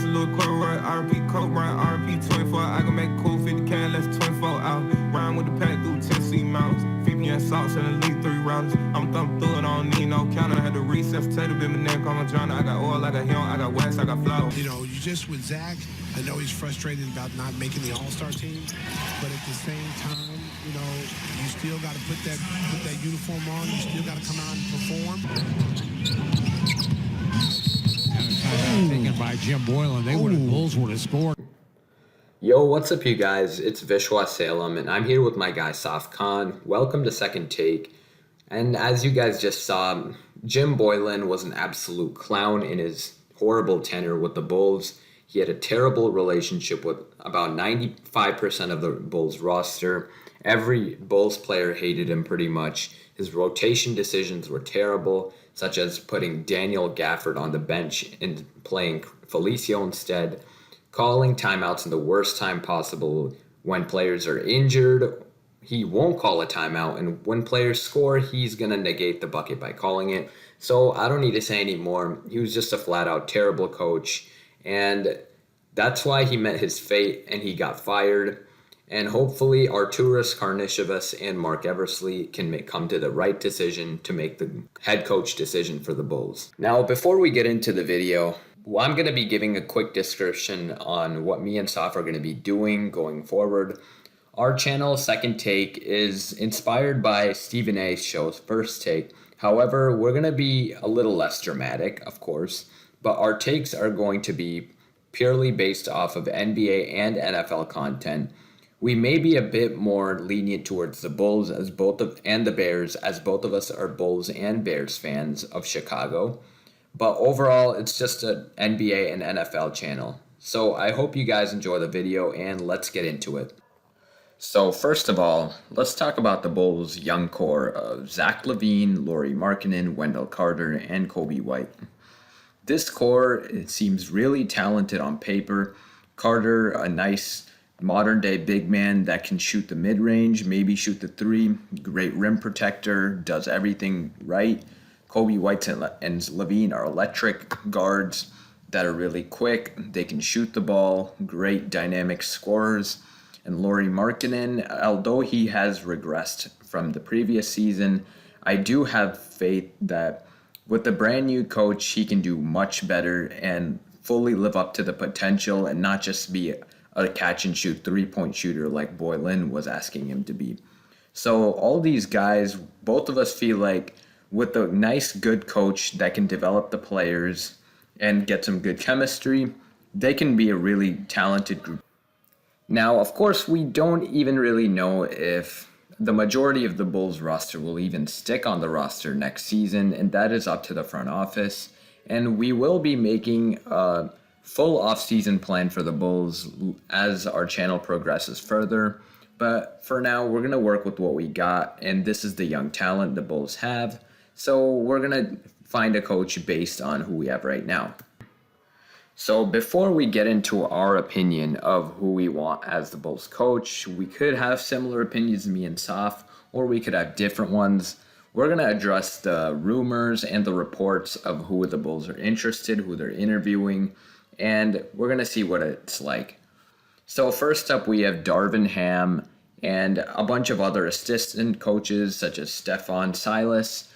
Louis Corroy, RP Coke, run RP 24. I can make cool 50 can, less 24 out. Round with the pack through Tennessee mountains. 50 and salts and at least 3 rounds. I'm thumping through it, I don't need no counter. Had to resuscitate bit my neck, call my John. I got oil, I got him, I got wax, I got flour. You know, you just with Zach, I know he's frustrated about not making the All-Star team, but at the same time, you know, you still got to put that uniform on. You still got to come out and perform. Taken by Jim Boylan. The Bulls would have scored. Yo, what's up, you guys? It's Vishwa Salem, and I'm here with my guy Saf Khan. Welcome to Second Take. And as you guys just saw, Jim Boylan was an absolute clown in his horrible tenure with the Bulls. He had a terrible relationship with about 95% of the Bulls roster. Every Bulls player hated him pretty much. His rotation decisions were terrible, such as putting Daniel Gafford on the bench and playing Felicio instead, calling timeouts in the worst time possible. When players are injured, he won't call a timeout, and when players score, he's going to negate the bucket by calling it. So I don't need to say any more. He was just a flat-out terrible coach, and that's why he met his fate and he got fired. And hopefully Arturas Karnisovas and Mark Eversley can come to the right decision to make the head coach decision for the Bulls. Now, before we get into the video, I'm going to be giving a quick description on what me and Saf are going to be doing going forward. Our channel, Second Take, is inspired by Stephen A's show, First Take. However, we're going to be a little less dramatic, of course, but our takes are going to be purely based off of NBA and NFL content. We may be a bit more lenient towards the Bulls and the Bears, as both of us are Bulls and Bears fans of Chicago. But overall, it's just an NBA and NFL channel. So I hope you guys enjoy the video, and let's get into it. So first of all, let's talk about the Bulls' young core of Zach LaVine, Lauri Markkanen, Wendell Carter, and Coby White. This core, it seems really talented on paper. Carter, a nice modern-day big man that can shoot the mid-range, maybe shoot the three, great rim protector, does everything right. Coby White and LaVine are electric guards that are really quick. They can shoot the ball, great dynamic scorers. And Lauri Markkanen, although he has regressed from the previous season, I do have faith that with the brand new coach, he can do much better and fully live up to the potential and not just be a catch-and-shoot three-point shooter like Boylan was asking him to be. So all these guys, both of us feel like with a nice, good coach that can develop the players and get some good chemistry, they can be a really talented group. Now, of course, we don't even really know if the majority of the Bulls roster will even stick on the roster next season, and that is up to the front office. And we will be making a full off-season plan for the Bulls as our channel progresses further. But for now, we're going to work with what we got, and this is the young talent the Bulls have. So we're going to find a coach based on who we have right now. So before we get into our opinion of who we want as the Bulls coach, we could have similar opinions, me and Saf, or we could have different ones. We're going to address the rumors and the reports of who the Bulls are interested, who they're interviewing, and we're going to see what it's like. So first up, we have Darvin Ham and a bunch of other assistant coaches such as Stefan Silas,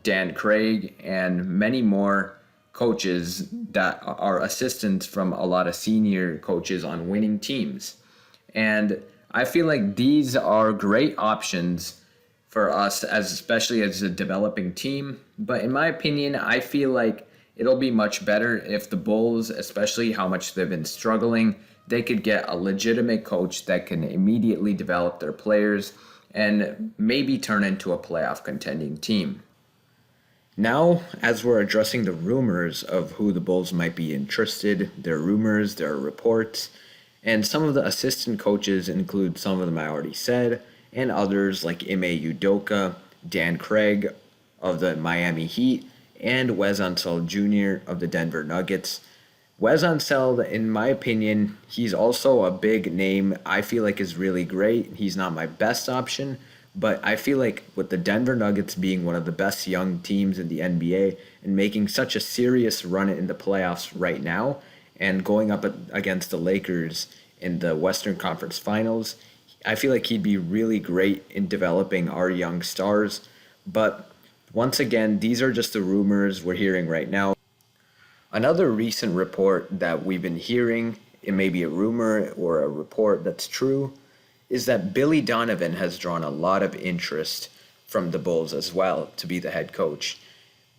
Dan Craig, and many more coaches that are assistants from a lot of senior coaches on winning teams. And I feel like these are great options for us, especially as a developing team. But in my opinion, I feel like it'll be much better if the Bulls, especially how much they've been struggling, they could get a legitimate coach that can immediately develop their players and maybe turn into a playoff contending team. Now, as we're addressing the rumors of who the Bulls might be interested, there are rumors, there are reports, and some of the assistant coaches include some of them I already said, and others like Ime Udoka, Dan Craig of the Miami Heat, and Wes Unseld Jr. of the Denver Nuggets. Wes Unseld, in my opinion, he's also a big name I feel like is really great. He's not my best option, but I feel like with the Denver Nuggets being one of the best young teams in the NBA and making such a serious run in the playoffs right now, and going up against the Lakers in the Western Conference Finals, I feel like he'd be really great in developing our young stars. But once again, these are just the rumors we're hearing right now. Another recent report that we've been hearing, it may be a rumor or a report that's true, is that Billy Donovan has drawn a lot of interest from the Bulls as well to be the head coach.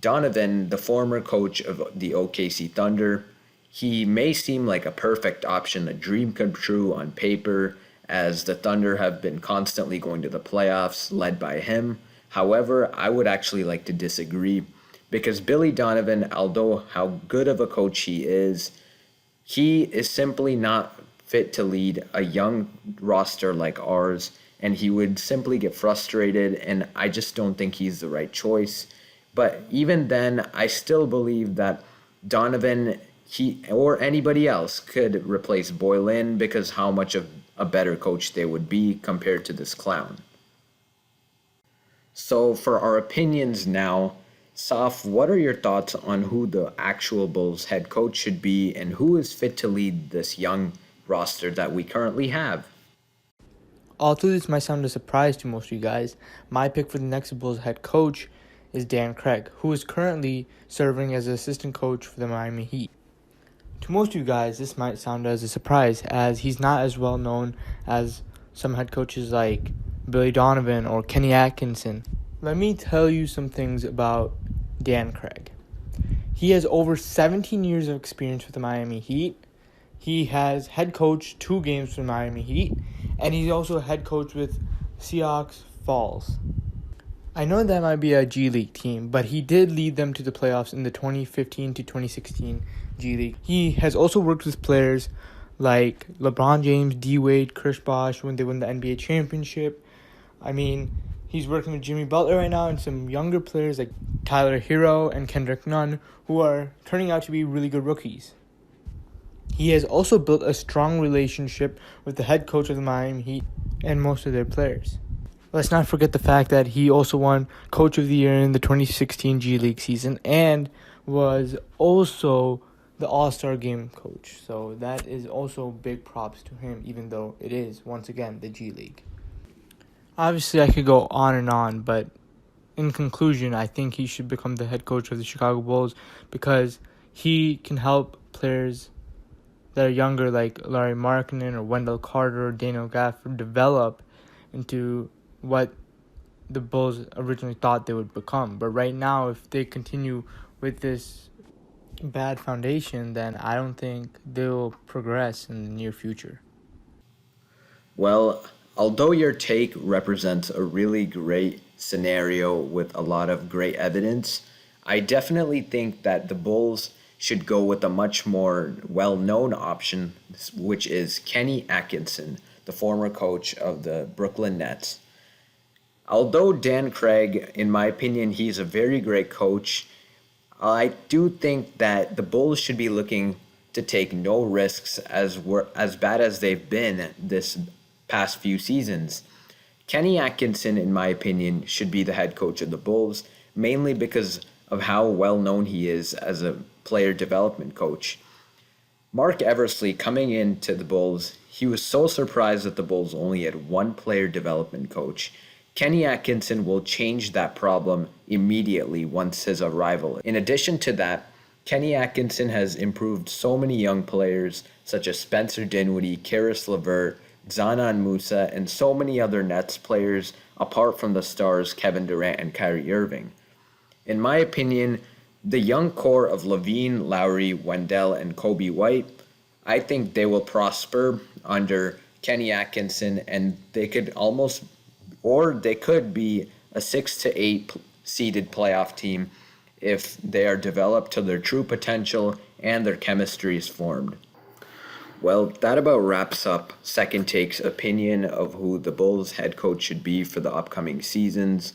Donovan, the former coach of the OKC Thunder, he may seem like a perfect option, a dream come true on paper, as the Thunder have been constantly going to the playoffs led by him. However, I would actually like to disagree because Billy Donovan, although how good of a coach he is simply not fit to lead a young roster like ours, and he would simply get frustrated, and I just don't think he's the right choice. But even then, I still believe that Donovan, he or anybody else could replace Boylan because how much of a better coach they would be compared to this clown. So for our opinions now, Saf, what are your thoughts on who the actual Bulls head coach should be and who is fit to lead this young roster that we currently have? Although this might sound a surprise to most of you guys, my pick for the next Bulls head coach is Dan Craig, who is currently serving as assistant coach for the Miami Heat. To most of you guys, this might sound as a surprise, as he's not as well known as some head coaches like Billy Donovan or Kenny Atkinson. Let me tell you some things about Dan Craig. He has over 17 years of experience with the Miami Heat. He has head coached 2 games for the Miami Heat, and he's also a head coach with Seahawks Falls. I know that might be a G League team, but he did lead them to the playoffs in the 2015 to 2016 G League. He has also worked with players like LeBron James, D. Wade, Chris Bosh when they won the NBA championship. I mean, he's working with Jimmy Butler right now and some younger players like Tyler Hero and Kendrick Nunn who are turning out to be really good rookies. He has also built a strong relationship with the head coach of the Miami Heat and most of their players. Let's not forget the fact that he also won Coach of the Year in the 2016 G League season and was also the All-Star Game coach. So that is also big props to him, even though it is, once again, the G League. Obviously, I could go on and on, but in conclusion, I think he should become the head coach of the Chicago Bulls because he can help players that are younger like Larry Markkinen or Wendell Carter or Daniel Gafford develop into what the Bulls originally thought they would become. But right now, if they continue with this bad foundation, then I don't think they'll progress in the near future. Well, although your take represents a really great scenario with a lot of great evidence, I definitely think that the Bulls should go with a much more well-known option, which is Kenny Atkinson, the former coach of the Brooklyn Nets. Although Dan Craig, in my opinion, he's a very great coach, I do think that the Bulls should be looking to take no risks as bad as they've been this past few seasons. Kenny Atkinson, in my opinion, should be the head coach of the Bulls, mainly because of how well known he is as a player development coach. Mark Eversley coming into the Bulls, he was so surprised that the Bulls only had one player development coach. Kenny Atkinson will change that problem immediately once his arrival. In addition to that, Kenny Atkinson has improved so many young players such as Spencer Dinwiddie, Karis LeVert, Zanan Musa, and so many other Nets players apart from the stars Kevin Durant and Kyrie Irving. In my opinion, the young core of Levine, Lowry, Wendell, and Kobe White, I think they will prosper under Kenny Atkinson, and they could be a 6 to 8 seeded playoff team if they are developed to their true potential and their chemistry is formed. Well, that about wraps up Second Take's opinion of who the Bulls head coach should be for the upcoming seasons.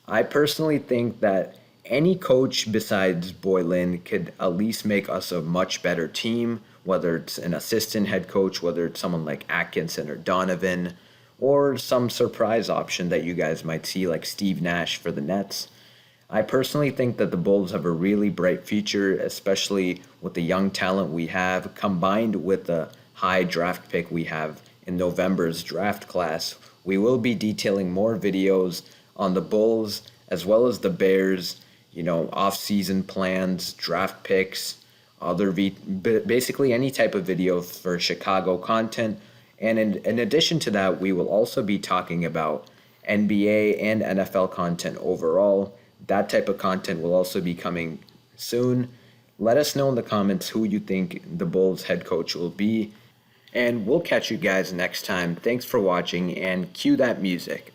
I personally think that any coach besides Boylan could at least make us a much better team, whether it's an assistant head coach, whether it's someone like Atkinson or Donovan, or some surprise option that you guys might see like Steve Nash for the Nets. I personally think that the Bulls have a really bright future, especially with the young talent we have, combined with the high draft pick we have in November's draft class. We will be detailing more videos on the Bulls as well as the Bears, off-season plans, draft picks, basically any type of video for Chicago content. And in addition to that, we will also be talking about NBA and NFL content overall. That type of content will also be coming soon. Let us know in the comments who you think the Bulls head coach will be. And we'll catch you guys next time. Thanks for watching, and cue that music.